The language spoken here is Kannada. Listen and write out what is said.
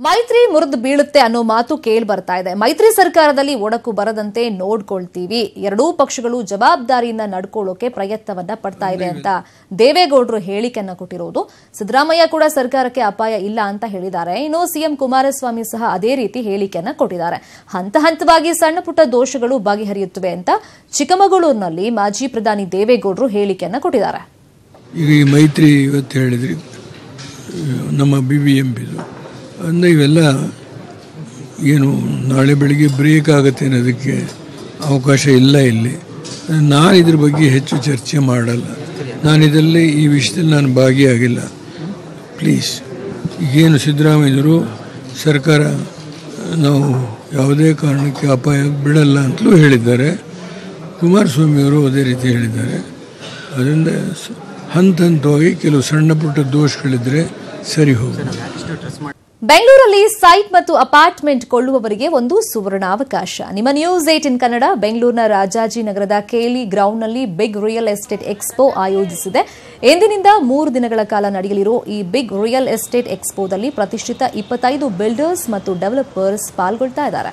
ಮೈತ್ರಿ ಮುರಿದು ಬೀಳುತ್ತೆ ಅನ್ನೋ ಮಾತು ಕೇಳಿ ಬರ್ತಾ ಇದೆ. ಮೈತ್ರಿ ಸರ್ಕಾರದಲ್ಲಿ ಒಡಕು ಬರದಂತೆ ನೋಡ್ಕೊಳ್ತೀವಿ, ಎರಡೂ ಪಕ್ಷಗಳು ಜವಾಬ್ದಾರಿಯಿಂದ ನಡ್ಕೊಳ್ಳೋಕೆ ಪ್ರಯತ್ನವನ್ನ ಪಡ್ತಾ ಇದೆ ಅಂತ ದೇವೇಗೌಡರು ಹೇಳಿಕೆಯನ್ನ ಕೊಟ್ಟಿರೋದು. ಸಿದ್ದರಾಮಯ್ಯ ಕೂಡ ಸರ್ಕಾರಕ್ಕೆ ಅಪಾಯ ಇಲ್ಲ ಅಂತ ಹೇಳಿದ್ದಾರೆ. ಇನ್ನು ಸಿಎಂ ಕುಮಾರಸ್ವಾಮಿ ಸಹ ಅದೇ ರೀತಿ ಹೇಳಿಕೆಯನ್ನ ಕೊಟ್ಟಿದ್ದಾರೆ. ಹಂತ ಹಂತವಾಗಿ ಸಣ್ಣ ಪುಟ್ಟ ದೋಷಗಳು ಬಗೆಹರಿಯುತ್ತವೆ ಅಂತ ಚಿಕ್ಕಮಗಳೂರಿನಲ್ಲಿ ಮಾಜಿ ಪ್ರಧಾನಿ ದೇವೇಗೌಡರು ಹೇಳಿಕೆಯನ್ನ ಕೊಟ್ಟಿದ್ದಾರೆ. ಈಗ ಈ ಮೈತ್ರಿ ಇವತ್ತು ಹೇಳಿದ್ರಿ ನಮ್ಮ BBMPದು ಅಂದರೆ ಇವೆಲ್ಲ ಏನು ನಾಳೆ ಬೆಳಿಗ್ಗೆ ಬ್ರೇಕ್ ಆಗುತ್ತೆ ಅನ್ನೋದಕ್ಕೆ ಅವಕಾಶ ಇಲ್ಲ. ಇಲ್ಲಿ ನಾನು ಇದ್ರ ಬಗ್ಗೆ ಹೆಚ್ಚು ಚರ್ಚೆ ಮಾಡಲ್ಲ. ನಾನಿದರಲ್ಲಿ ಈ ವಿಷಯದಲ್ಲಿ ನಾನು ಭಾಗಿಯಾಗಿಲ್ಲ. ಪ್ಲೀಸ್, ಈಗೇನು ಸಿದ್ದರಾಮಯ್ಯರು ಸರ್ಕಾರ ನಾವು ಯಾವುದೇ ಕಾರಣಕ್ಕೆ ಅಪಾಯ ಬಿಡಲ್ಲ ಅಂತಲೂ ಹೇಳಿದ್ದಾರೆ. ಕುಮಾರಸ್ವಾಮಿಯವರು ಅದೇ ರೀತಿ ಹೇಳಿದ್ದಾರೆ. ಅದರಿಂದ ಹಂತ ಹಂತವಾಗಿ ಕೆಲವು ಸಣ್ಣ ಪುಟ್ಟ ದೋಷಗಳಿದ್ರೆ ಸರಿ ಹೋಗುತ್ತೆ. ಬೆಂಗಳೂರಲ್ಲಿ ಸೈಟ್ ಮತ್ತು ಅಪಾರ್ಟ್ಮೆಂಟ್ ಕೊಳ್ಳುವವರಿಗೆ ಒಂದು ಸುವರ್ಣಾವಕಾಶ. ನಿಮ್ಮ ನ್ಯೂಸ್18 ಕನ್ನಡ ಬೆಂಗಳೂರಿನ ರಾಜಾಜಿನಗರದ ಕೇಲಿ ಗ್ರೌಂಡ್ನಲ್ಲಿ ಬಿಗ್ ರಿಯಲ್ ಎಸ್ಟೇಟ್ ಎಕ್ಸ್ಪೋ ಆಯೋಜಿಸಿದೆ. ಇಂದಿನಿಂದ 3 ದಿನಗಳ ಕಾಲ ನಡೆಯಲಿರುವ ಈ ಬಿಗ್ ರಿಯಲ್ ಎಸ್ಟೇಟ್ ಎಕ್ಸ್ಪೋದಲ್ಲಿ ಪ್ರತಿಷ್ಠಿತ 25 ಬಿಲ್ಡರ್ಸ್ ಮತ್ತು ಡೆವಲಪರ್ಸ್ ಪಾಲ್ಗೊಳ್ತಾ ಇದ್ದಾರೆ.